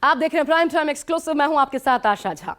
आप देख रहे हैं प्राइम टाइम एक्सक्लूसिव। मैं हूं आपके साथ आशा झा।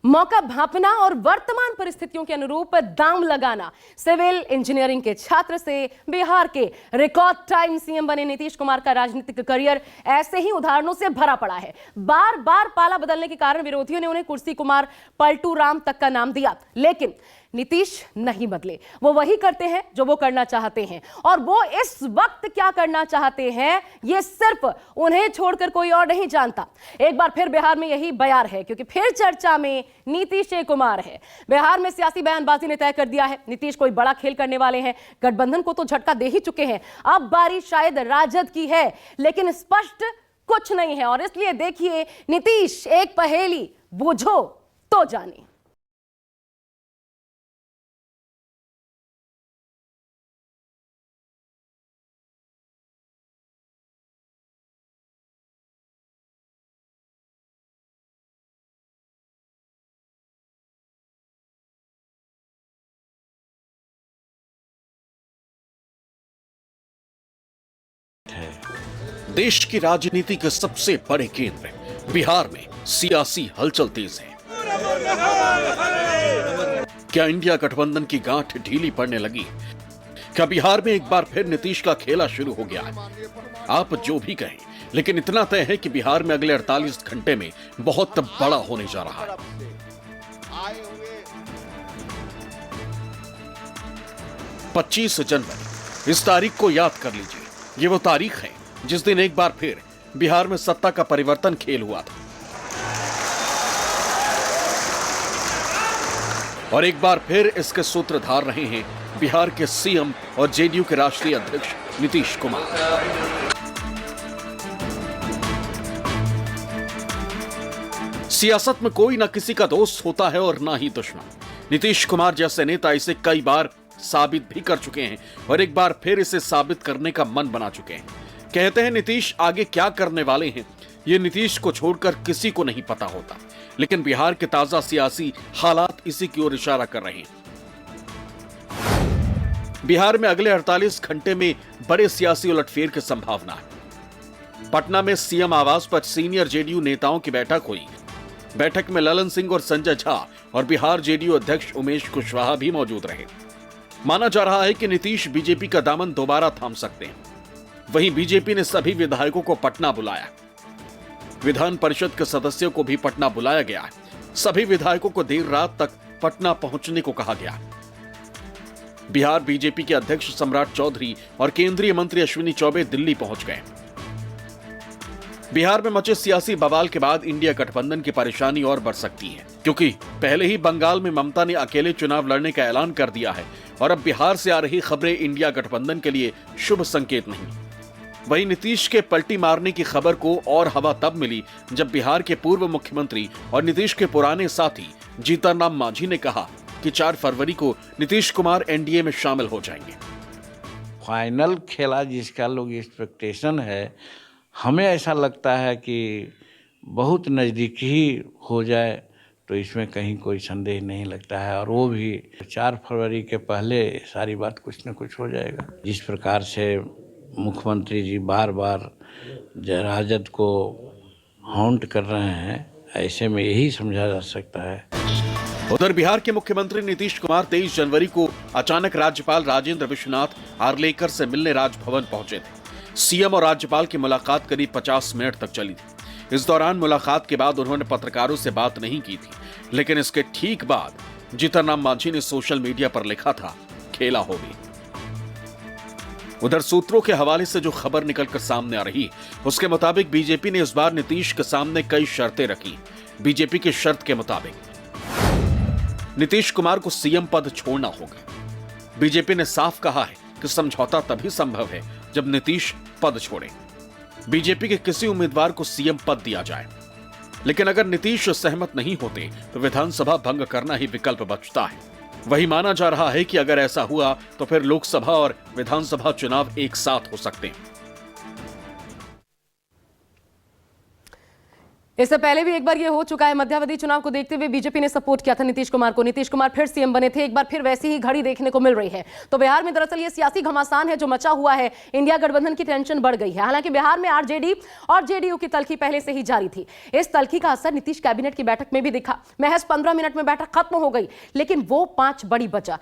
मौका भांपना और वर्तमान परिस्थितियों के अनुरूप दांव लगाना, सिविल इंजीनियरिंग के छात्र से बिहार के रिकॉर्ड टाइम सीएम बने नीतीश कुमार का राजनीतिक करियर ऐसे ही उदाहरणों से भरा पड़ा है। बार बार पाला बदलने के कारण विरोधियों ने उन्हें कुर्सी कुमार पलटू राम तक का नाम दिया, लेकिन नीतीश नहीं बदले। वो वही करते हैं जो वो करना चाहते हैं, और वो इस वक्त क्या करना चाहते हैं ये सिर्फ उन्हें छोड़कर कोई और नहीं जानता। एक बार फिर बिहार में यही बयार है, क्योंकि फिर चर्चा में नीतीश कुमार है। बिहार में सियासी बयानबाजी ने तय कर दिया है, नीतीश कोई बड़ा खेल करने वाले हैं। गठबंधन को तो झटका दे ही चुके हैं, अब बारी शायद राजद की है, लेकिन स्पष्ट कुछ नहीं है। और इसलिए देखिए, नीतीश एक पहेली बूझो तो जाने। देश की राजनीति के सबसे बड़े केंद्र बिहार में सियासी हलचल तेज है। क्या इंडिया गठबंधन की गांठ ढीली पड़ने लगी? क्या बिहार में एक बार फिर नीतीश का खेला शुरू हो गया है? आप जो भी कहें, लेकिन इतना तय है कि बिहार में अगले 48 घंटे में बहुत बड़ा होने जा रहा है। 25 जनवरी, इस तारीख को याद कर लीजिए। ये वो तारीख है जिस दिन एक बार फिर बिहार में सत्ता का परिवर्तन खेल हुआ था, और एक बार फिर इसके सूत्रधार रहे हैं बिहार के सीएम और जेडीयू के राष्ट्रीय अध्यक्ष नीतीश कुमार। सियासत में कोई ना किसी का दोस्त होता है और ना ही दुश्मन। नीतीश कुमार जैसे नेता इसे कई बार साबित भी कर चुके हैं, और एक बार फिर इसे साबित करने का मन बना चुके हैं। कहते हैं नीतीश आगे क्या करने वाले हैं, ये नीतीश को छोड़कर किसी को नहीं पता होता, लेकिन बिहार के ताजा सियासी हालात इसी की ओर इशारा कर रहे हैं। बिहार में अगले 48 घंटे में बड़े सियासी उलटफेर की संभावना है। पटना में सीएम आवास पर सीनियर जेडीयू नेताओं की बैठक हुई। बैठक में ललन सिंह और संजय झा और बिहार जेडीयू अध्यक्ष उमेश कुशवाहा भी मौजूद रहे। माना जा रहा है कि नीतीश बीजेपी का दामन दोबारा थाम सकते हैं। वहीं बीजेपी ने सभी विधायकों को पटना बुलाया। विधान परिषद के सदस्यों को भी पटना बुलाया गया है। सभी विधायकों को देर रात तक पटना पहुंचने को कहा गया। बिहार बीजेपी के अध्यक्ष सम्राट चौधरी और केंद्रीय मंत्री अश्विनी चौबे दिल्ली पहुंच गए। बिहार में मचे सियासी बवाल के बाद इंडिया गठबंधन की परेशानी और बढ़ सकती है, क्योंकि पहले ही बंगाल में ममता ने अकेले चुनाव लड़ने का ऐलान कर दिया है, और अब बिहार से आ रही खबरें इंडिया गठबंधन के लिए शुभ संकेत नहीं। वहीं नीतीश के पलटी मारने की खबर को और हवा तब मिली जब बिहार के पूर्व मुख्यमंत्री और नीतीश के पुराने साथी जीतन राम मांझी ने कहा कि 4 फरवरी को नीतीश कुमार एनडीए में शामिल हो जाएंगे। फाइनल खेला जिसका लोग एक्सपेक्टेशन है, हमें ऐसा लगता है कि बहुत नज़दीक ही हो जाए, तो इसमें कहीं कोई संदेह नहीं लगता है। और वो भी 4 फरवरी के पहले सारी बात कुछ न कुछ हो जाएगा। जिस प्रकार से मुख्यमंत्री जी बार बार राजद को हॉन्ट कर रहे हैं, ऐसे में यही समझा जा सकता है। उधर बिहार के मुख्यमंत्री नीतीश कुमार 23 जनवरी को अचानक राज्यपाल राजेंद्र विश्वनाथ आर्लेकर से मिलने राजभवन पहुंचे थे। सीएम और राज्यपाल की मुलाकात करीब 50 मिनट तक चली थी। इस दौरान मुलाकात के बाद उन्होंने पत्रकारों से बात नहीं की थी, लेकिन इसके ठीक बाद जीतन राम मांझी ने सोशल मीडिया पर लिखा था, खेला हो गई। उधर सूत्रों के हवाले से जो खबर निकलकर सामने आ रही, उसके मुताबिक बीजेपी ने इस बार नीतीश के सामने कई शर्तें रखी। बीजेपी की शर्त के मुताबिक नीतीश कुमार को सीएम पद छोड़ना होगा। बीजेपी ने साफ कहा है कि समझौता तभी संभव है जब नीतीश पद छोड़े। बीजेपी के किसी उम्मीदवार को सीएम पद दिया जाए, लेकिन अगर नीतीश सहमत नहीं होते तो विधानसभा भंग करना ही विकल्प बचता है। वही माना जा रहा है कि अगर ऐसा हुआ तो फिर लोकसभा और विधानसभा चुनाव एक साथ हो सकते हैं। इससे पहले भी एक बार ये हो चुका है। मध्यावधि चुनाव को देखते हुए बीजेपी ने सपोर्ट किया था नीतीश कुमार को। नीतीश कुमार फिर सीएम बने थे, एक बार फिर वैसी ही घड़ी देखने को मिल रही है। तो बिहार में दरअसल ये सियासी घमासान है जो मचा हुआ है। इंडिया गठबंधन की टेंशन बढ़ गई है। हालांकि बिहार में आरजेडी और जेडीयू की तल्खी पहले से ही जारी थी। इस तल्खी का असर नीतीश कैबिनेट की बैठक में भी दिखा। महज 15 मिनट में बैठक खत्म हो गई, लेकिन वो 5 बड़ी बचा।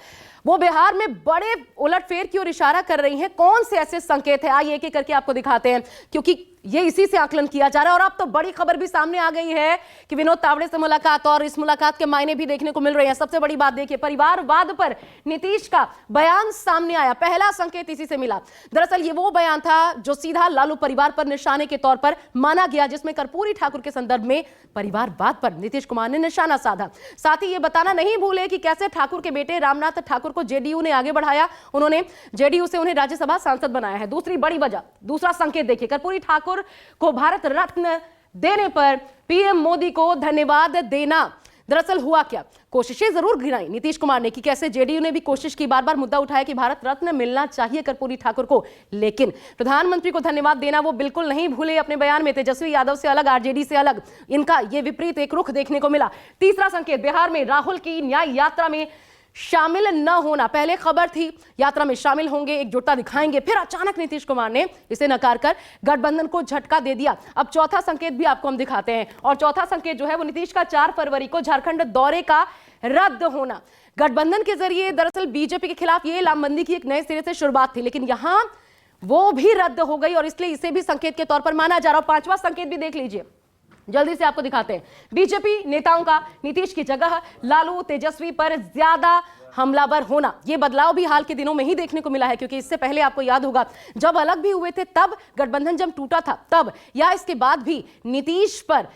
वो बिहार में बड़े उलटफेर की ओर इशारा कर रही हैं। कौन से ऐसे संकेत हैं, आइए एक एक करके आपको दिखाते हैं, क्योंकि ये इसी से आकलन किया जा रहा है। और अब तो बड़ी खबर भी सामने आ गई है कि विनोद तावड़े से मुलाकात, और इस मुलाकात के मायने भी देखने को मिल रहे हैं। सबसे बड़ी बात देखिए, परिवारवाद पर नीतीश का बयान सामने आया। पहला संकेत इसी से मिला। दरअसल ये वो बयान था जो सीधा लालू परिवार पर निशाने के तौर पर माना गया, जिसमें कर्पूरी ठाकुर के संदर्भ में परिवारवाद पर नीतीश कुमार ने निशाना साधा। साथ ही ये बताना नहीं भूले कि कैसे ठाकुर के बेटे रामनाथ ठाकुर को जेडीयू ने आगे बढ़ाया। उन्होंने जेडीयू से उन्हें राज्यसभा सांसद बनाया है। दूसरी बड़ी वजह, दूसरा संकेत देखिए, कर्पूरी ठाकुर को भारत रत्न देने पर पीएम मोदी को धन्यवाद देना। दरअसल हुआ क्या, कोशिशें जरूर गिनाई नीतीश कुमार ने कि कैसे जेडीयू ने भी कोशिश की, बार बार मुद्दा उठाया कि भारत रत्न मिलना चाहिए कर्पूरी ठाकुर को, लेकिन प्रधानमंत्री को धन्यवाद देना वो बिल्कुल नहीं भूले अपने बयान में। तेजस्वी यादव से अलग, आरजेडी से अलग, इनका ये विपरीत एक रुख देखने को मिला। तीसरा संकेत, बिहार में राहुल की न्याय यात्रा में शामिल न होना। पहले खबर थी यात्रा में शामिल होंगे, एकजुटता दिखाएंगे, फिर अचानक नीतीश कुमार ने इसे नकार कर गठबंधन को झटका दे दिया। अब चौथा संकेत भी आपको हम दिखाते हैं, और चौथा संकेत जो है वो नीतीश का 4 फरवरी को झारखंड दौरे का रद्द होना। गठबंधन के जरिए दरअसल बीजेपी के खिलाफ ये लामबंदी की एक नए सिरे से शुरुआत थी, लेकिन यहां वो भी रद्द हो गई, और इसलिए इसे भी संकेत के तौर पर माना जा रहा है। 5वां संकेत भी देख लीजिए, जल्दी से आपको दिखाते हैं। बीजेपी नेताओं का नीतीश की जगह लालू तेजस्वी पर ज्यादा हमलावर होना। यह बदलाव भी हाल के दिनों में ही देखने को मिला है, क्योंकि इससे पहले आपको याद होगा जब अलग भी हुए थे, तब गठबंधन जब टूटा था, तब या इसके बाद भी नीतीश पर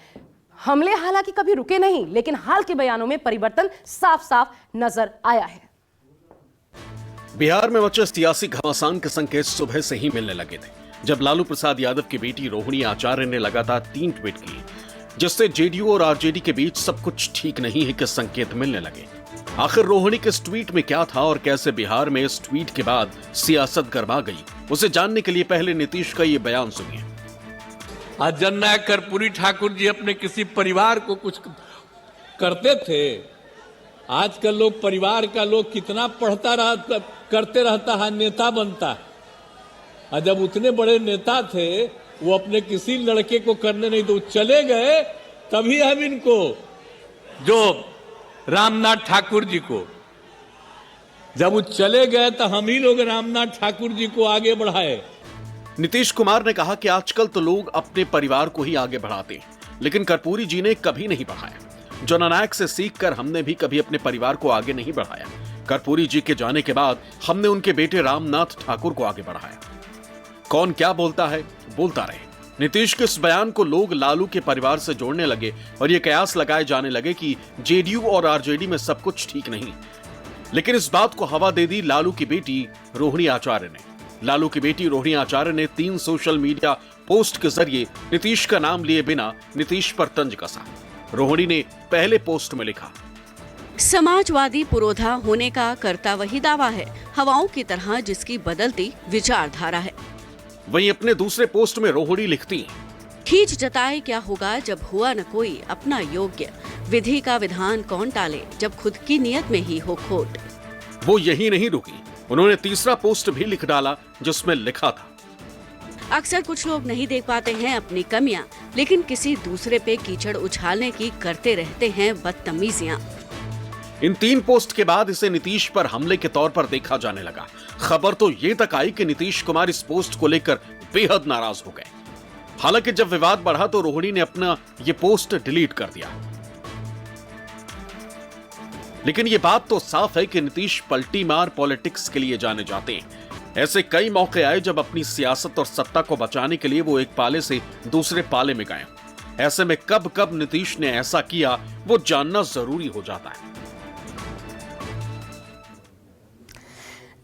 हमले हालांकि कभी रुके नहीं, लेकिन हाल के बयानों में परिवर्तन साफ साफ नजर आया है। बिहार में मचे सियासी घमासान के संकेत सुबह से ही मिलने लगे थे, जब लालू प्रसाद यादव की बेटी रोहिणी आचार्य ने लगातार 3 ट्वीट किए, जिससे जेडीयू और आरजेडी के बीच सब कुछ ठीक नहीं है के संकेत मिलने लगे। आखिर रोहिणी के इस ट्वीट में क्या था और कैसे बिहार में इस ट्वीट के बाद सियासत गरमा गई, उसे जानने के लिए पहले नीतीश का ये बयान सुनिए। आज जननायक कर्पूरी ठाकुर जी अपने किसी परिवार को कुछ करते थे। आजकल लोग परिवार का लोग कितना करते रहता है, नेता बनता है। और जब उतने बड़े नेता थे वो अपने किसी लड़के को करने नहीं तो चले गए, तभी हम इनको, जो रामनाथ ठाकुर जी को, जब वो चले गए तो हम ही लोग रामनाथ ठाकुर जी को आगे बढ़ाए। नीतीश कुमार ने कहा कि आजकल तो लोग अपने परिवार को ही आगे बढ़ाते हैं, लेकिन कर्पूरी जी ने कभी नहीं बढ़ाया। जननायक से सीखकर हमने भी कभी अपने परिवार को आगे नहीं बढ़ाया। कर्पूरी जी के जाने के बाद हमने उनके बेटे रामनाथ ठाकुर को आगे बढ़ाया। कौन क्या बोलता है, बोलता रहे। नीतीश के इस बयान को लोग लालू के परिवार से जोड़ने लगे और ये कयास लगाए जाने लगे कि जेडीयू और आरजेडी में सब कुछ ठीक नहीं। लेकिन इस बात को हवा दे दी लालू की बेटी रोहिणी आचार्य ने। लालू की बेटी रोहिणी आचार्य ने 3 सोशल मीडिया पोस्ट के जरिए नीतीश का नाम लिए बिना नीतीश पर तंज कसा। रोहिणी ने पहले पोस्ट में लिखा, समाजवादी पुरोधा होने का करता वही दावा है, हवाओं की तरह जिसकी बदलती विचारधारा है। वहीं अपने दूसरे पोस्ट में रोहिणी लिखती, खींच जताए क्या होगा जब हुआ न कोई अपना योग्य, विधि का विधान कौन टाले जब खुद की नियत में ही हो खोट। वो यही नहीं रुकी, उन्होंने तीसरा पोस्ट भी लिख डाला जिसमें लिखा था, अक्सर कुछ लोग नहीं देख पाते हैं अपनी कमियां, लेकिन किसी दूसरे पे कीचड़ उछालने की करते रहते हैं बदतमीजियां। इन 3 पोस्ट के बाद इसे नीतीश पर हमले के तौर पर देखा जाने लगा। खबर तो ये तक आई कि नीतीश कुमार इस पोस्ट को लेकर बेहद नाराज हो गए। हालांकि जब विवाद बढ़ा तो रोहिणी ने अपना ये पोस्ट डिलीट कर दिया। लेकिन ये बात तो साफ है कि नीतीश पलटी मार पॉलिटिक्स के लिए जाने जाते हैं। ऐसे कई मौके आए जब अपनी सियासत और सत्ता को बचाने के लिए वो एक पाले से दूसरे पाले में गए। ऐसे में कब कब नीतीश ने ऐसा किया वो जानना जरूरी हो जाता है।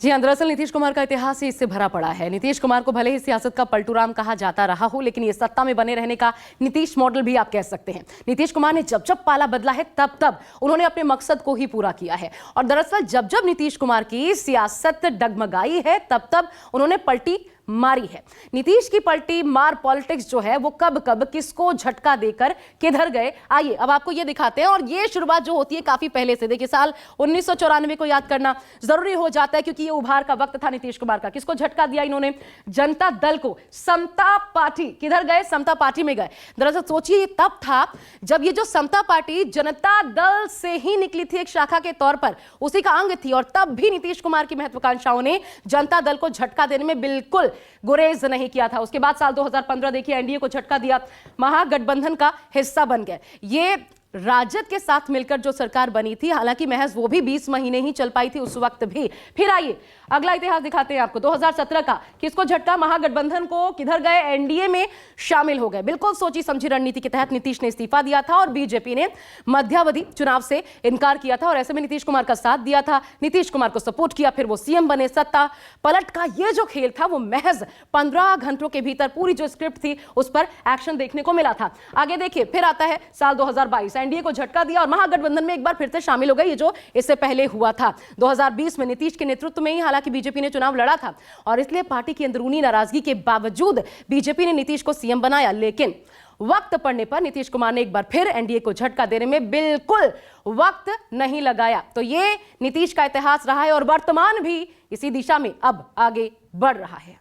जी हां, दरअसल नीतीश कुमार का इतिहास ही इससे भरा पड़ा है। नीतीश कुमार को भले ही सियासत का पलटूराम कहा जाता रहा हो, लेकिन ये सत्ता में बने रहने का नीतीश मॉडल भी आप कह सकते हैं। नीतीश कुमार ने जब जब पाला बदला है तब तब उन्होंने अपने मकसद को ही पूरा किया है, और दरअसल जब जब नीतीश कुमार की सियासत डगमगाई है तब तब उन्होंने पलटी मारी है। नीतीश की पलटी मार पॉलिटिक्स जो है वो कब कब किसको झटका देकर किधर गए, आइए अब आपको ये दिखाते हैं। और ये शुरुआत जो होती है काफी पहले से, देखिए साल 1994 को याद करना जरूरी हो जाता है क्योंकि ये उभार का वक्त था नीतीश कुमार का। किसको झटका दिया इन्होंने? जनता दल को। समता पार्टी किधर गए? समता पार्टी में गए। दरअसल सोचिए तब था जब ये जो समता पार्टी जनता दल से ही निकली थी, एक शाखा के तौर पर उसी का अंग थी, और तब भी नीतीश कुमार की महत्वाकांक्षाओं ने जनता दल को झटका देने में बिल्कुल गुरेज नहीं किया था। उसके बाद साल 2015 देखिए एनडीए को झटका दिया, महागठबंधन का हिस्सा बन गए। ये राजद के साथ मिलकर जो सरकार बनी थी, हालांकि महज वो भी 20 महीने ही चल पाई थी उस वक्त भी। फिर आइए अगला इतिहास दिखाते हैं आपको 2017 का। किसको झटका? महागठबंधन को। किधर गए? एनडीए में शामिल हो गए। बिल्कुल सोची समझी रणनीति के तहत नीतीश ने इस्तीफा दिया था और बीजेपी ने मध्यावधि चुनाव से इनकार किया था और ऐसे में नीतीश कुमार का साथ दिया था, नीतीश कुमार को सपोर्ट किया, फिर वो सीएम बने। सत्ता पलट का ये जो खेल था वो महज 15 घंटों के भीतर पूरी जो स्क्रिप्ट थी उस पर एक्शन देखने को मिला था। आगे देखिए फिर आता है साल 2022, एनडीए को झटका दिया और महागठबंधन में एक बार फिर से शामिल हो गए, ये जो इससे पहले हुआ था। 2020 में नीतीश के नेतृत्व में ही हालांकि बीजेपी ने चुनाव लड़ा था और इसलिए पार्टी की अंदरूनी नाराजगी के बावजूद बीजेपी ने नीतीश को सीएम बनाया। लेकिन वक्त पड़ने पर नीतीश कुमार ने एक बार फिर एनडीए को झटका देने में बिल्कुल वक्त नहीं लगाया। तो ये नीतीश का इतिहास रहा है और वर्तमान भी इसी दिशा में अब आगे बढ़ रहा है।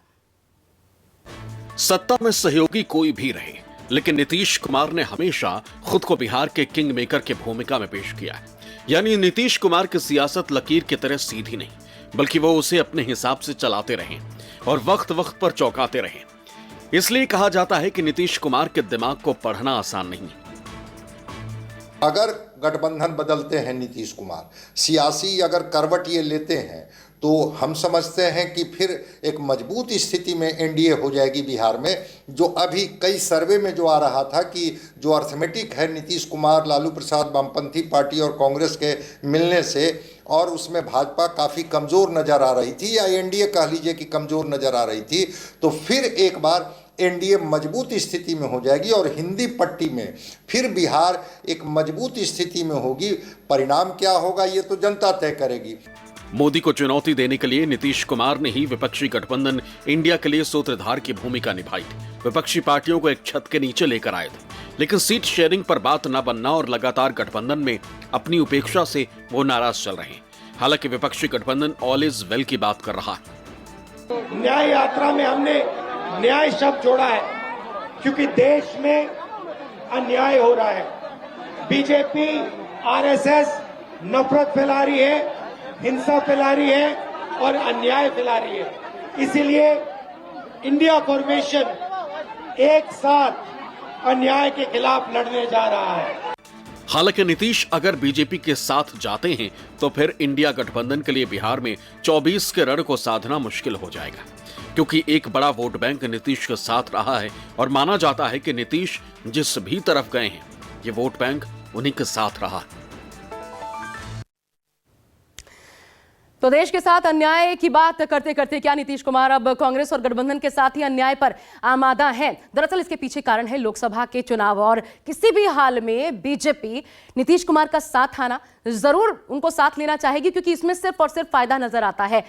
सत्ता में सहयोगी कोई भी रहे, लेकिन नीतीश कुमार ने हमेशा खुद को बिहार के किंग मेकर की भूमिका में पेश किया है। यानी नीतीश कुमार की सियासत लकीर की तरह सीधी नहीं, बल्कि वो उसे अपने हिसाब से चलाते रहे और वक्त वक्त पर चौंकाते रहे। इसलिए कहा जाता है कि नीतीश कुमार के दिमाग को पढ़ना आसान नहीं। अगर गठबंधन बदलते हैं नीतीश कुमार, सियासी अगर करवट ये लेते हैं, तो हम समझते हैं कि फिर एक मजबूत स्थिति में एनडीए हो जाएगी बिहार में। जो अभी कई सर्वे में जो आ रहा था कि जो अर्थमेटिक है नीतीश कुमार, लालू प्रसाद, वामपंथी पार्टी और कांग्रेस के मिलने से, और उसमें भाजपा काफ़ी कमज़ोर नज़र आ रही थी या एनडीए कह लीजिए कि कमज़ोर नज़र आ रही थी, तो फिर एक बार एनडीए मजबूत स्थिति में हो जाएगी और हिंदी पट्टी में फिर बिहार एक मजबूत स्थिति में होगी। परिणाम क्या होगा ये तो जनता तय करेगी। मोदी को चुनौती देने के लिए नीतीश कुमार ने ही विपक्षी गठबंधन इंडिया के लिए सूत्रधार की भूमिका निभाई थी। विपक्षी पार्टियों को एक छत के नीचे लेकर आए थे, लेकिन सीट शेयरिंग पर बात न बनना और लगातार गठबंधन में अपनी उपेक्षा से वो नाराज चल रहे हैं। हालांकि विपक्षी गठबंधन ऑल इज वेल की बात कर रहा है। न्याय यात्रा में हमने न्याय शब्द जोड़ा है क्योंकि देश में अन्याय हो रहा है। बीजेपी, आरएसएस नफरत फैला रही है, हिंसा फैला रही है और अन्याय फैला रही है। इसीलिए इंडिया फॉर्मेशन एक साथ अन्याय के खिलाफ लड़ने जा रहा है। हालांकि नीतीश अगर बीजेपी के साथ जाते हैं तो फिर इंडिया गठबंधन के लिए बिहार में 24 के रण को साधना मुश्किल हो जाएगा, क्योंकि एक बड़ा वोट बैंक नीतीश के साथ रहा है और माना जाता है कि नीतीश जिस भी तरफ गए हैं ये वोट बैंक उन्हीं के साथ रहा है। तो देश के साथ अन्याय की बात करते करते क्या नीतीश कुमार अब कांग्रेस और गठबंधन के साथ ही अन्याय पर आमादा हैं? दरअसल इसके पीछे कारण है लोकसभा के चुनाव और किसी भी हाल में बीजेपी नीतीश कुमार का साथ आना जरूर उनको साथ लेना चाहेगी, क्योंकि इसमें सिर्फ और सिर्फ फायदा नजर आता है।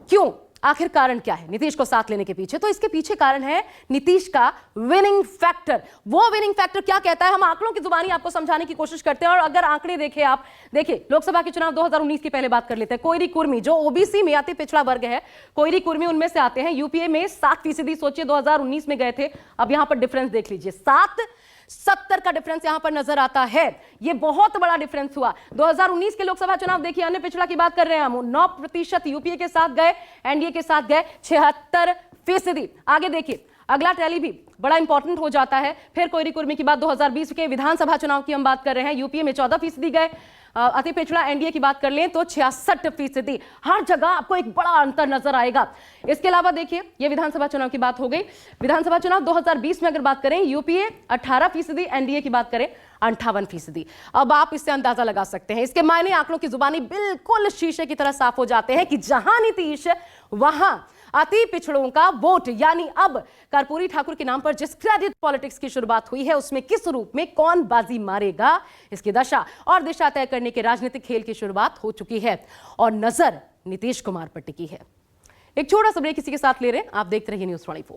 क्यों? आखिर कारण क्या है नीतीश को साथ लेने के पीछे? तो इसके पीछे कारण है नीतीश का विनिंग फैक्टर। वो विनिंग फैक्टर क्या कहता है, हम आंकड़ों की जुबानी आपको समझाने की कोशिश करते हैं। और अगर आंकड़े देखें आप, देखिए लोकसभा के चुनाव 2019 की पहले बात कर लेते हैं। कोयरी कुर्मी जो ओबीसी में अति पिछड़ा वर्ग है, कोयरी कुर्मी उनमें से आते हैं। यूपीए में 7%, सोचिए 2019 में गए थे, अब यहां पर डिफरेंस देख लीजिए, 7-70 का डिफरेंस यहां पर नजर आता है। ये बहुत बड़ा डिफरेंस हुआ। 2019 के लोकसभा चुनाव देखिए, अन्य पिछड़ा की बात कर रहे हैं हम, 9% यूपीए के साथ गए, एनडीए के साथ गए 76%। आगे देखिए अगला टैली भी बड़ा इंपॉर्टेंट हो जाता है। फिर कोयरी कुर्मी की बात 2020 के विधानसभा चुनाव की हम बात कर रहे हैं, यूपीए में 14% गए, अति पिछड़ा एनडीए की बात कर लें तो 66%। हर जगह आपको एक बड़ा अंतर नजर आएगा। इसके अलावा देखिए ये विधानसभा चुनाव की बात हो गई। विधानसभा चुनाव 2020 में अगर बात करें, यूपीए 18%, एनडीए की बात करें 58%। अब आप इससे अंदाजा लगा सकते हैं, इसके मायने आंकड़ों की जुबानी बिल्कुल शीशे की तरह साफ हो जाते हैं कि जहां नीतीश वहां अति पिछड़ों का वोट। यानी अब कर्पूरी ठाकुर के नाम पर जिस क्रेडिट पॉलिटिक्स की शुरुआत हुई है उसमें किस रूप में कौन बाजी मारेगा, इसकी दशा और दिशा तय करने के राजनीतिक खेल की शुरुआत हो चुकी है और नजर नीतीश कुमार पर टिकी है। एक छोटा सा ब्रेक इसी के साथ ले रहे हैं, आप देखते रहिए न्यूज़ 24।